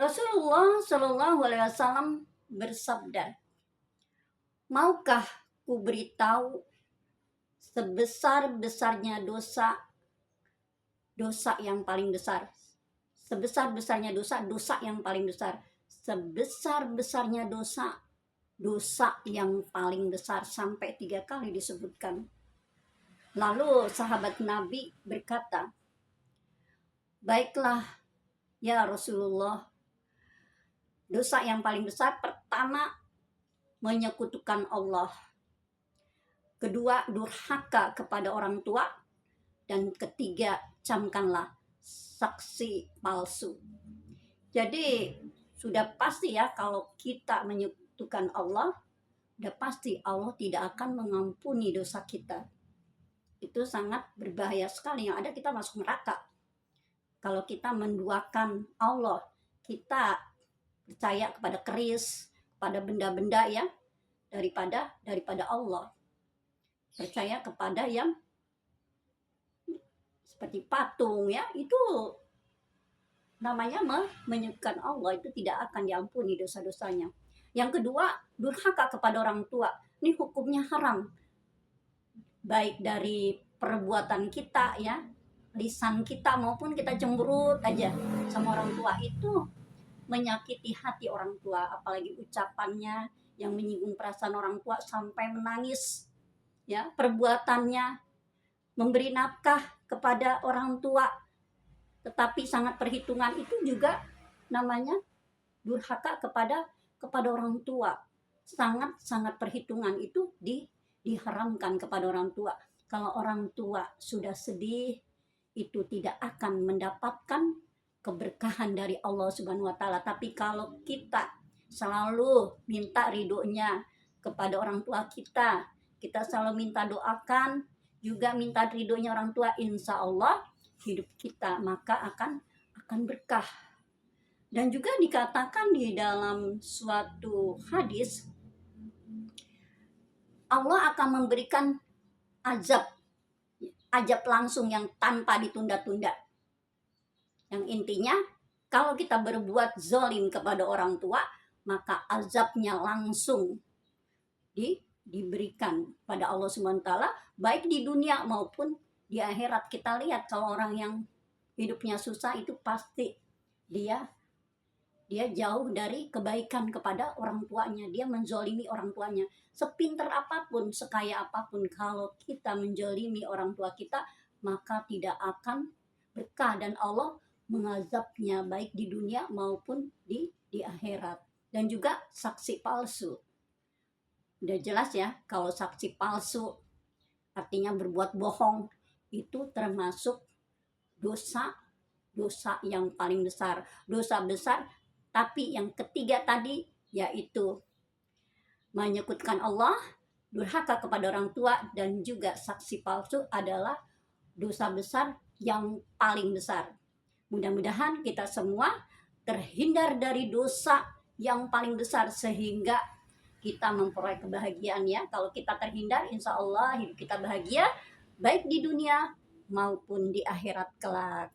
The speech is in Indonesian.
Rasulullah Shallallahu Alaihi Wasallam bersabda, maukah ku beritahu sebesar-besarnya dosa, dosa yang paling besar. Sebesar-besarnya dosa, dosa yang paling besar. Sebesar-besarnya dosa, dosa yang paling besar, sampai 3 kali disebutkan. Lalu sahabat Nabi berkata, baiklah ya Rasulullah, dosa yang paling besar pertama menyekutukan Allah, kedua durhaka kepada orang tua, dan ketiga camkanlah saksi palsu. Jadi sudah pasti ya, kalau kita menyekutukan Allah, sudah pasti Allah tidak akan mengampuni dosa kita. Itu sangat berbahaya sekali, yang ada kita masuk neraka. Kalau kita menduakan Allah, kita percaya kepada keris, pada benda-benda ya, daripada Allah. Percaya kepada yang seperti patung ya, itu namanya menyekutukan Allah, itu tidak akan diampuni dosa-dosanya. Yang kedua, durhaka kepada orang tua. Ini hukumnya haram. Baik dari perbuatan kita ya, lisan kita, maupun kita cemberut aja sama orang tua, itu menyakiti hati orang tua. Apalagi ucapannya yang menyinggung perasaan orang tua sampai menangis ya, perbuatannya memberi nafkah kepada orang tua tetapi sangat perhitungan, itu juga namanya durhaka kepada orang tua. Sangat perhitungan, itu diharamkan kepada orang tua. Kalau orang tua sudah sedih, itu tidak akan mendapatkan keberkahan dari Allah Subhanahu wa Ta'ala. Tapi kalau kita selalu minta ridhonya kepada orang tua kita, kita selalu minta doakan, juga minta ridhonya orang tua, insya Allah hidup kita maka akan berkah. Dan juga dikatakan di dalam suatu hadis, Allah akan memberikan azab langsung yang tanpa ditunda-tunda. Yang intinya, kalau kita berbuat zalim kepada orang tua, maka azabnya langsung diberikan pada Allah Subhanahu wa Ta'ala, baik di dunia maupun di akhirat. Kita lihat kalau orang yang hidupnya susah, itu pasti dia jauh dari kebaikan kepada orang tuanya, dia menzolimi orang tuanya. Sepintar apapun, sekaya apapun, kalau kita menzolimi orang tua kita, maka tidak akan berkah, dan Allah mengazabnya baik di dunia maupun di akhirat. Dan juga saksi palsu, udah jelas ya, kalau saksi palsu artinya berbuat bohong, itu termasuk dosa yang paling besar, dosa besar. Tapi yang ketiga tadi, yaitu menyekutukan Allah, durhaka kepada orang tua, dan juga saksi palsu, adalah dosa besar yang paling besar. Mudah-mudahan kita semua terhindar dari dosa yang paling besar, sehingga kita memperoleh kebahagiaan ya. Kalau kita terhindar, insya Allah hidup kita bahagia, baik di dunia maupun di akhirat kelak.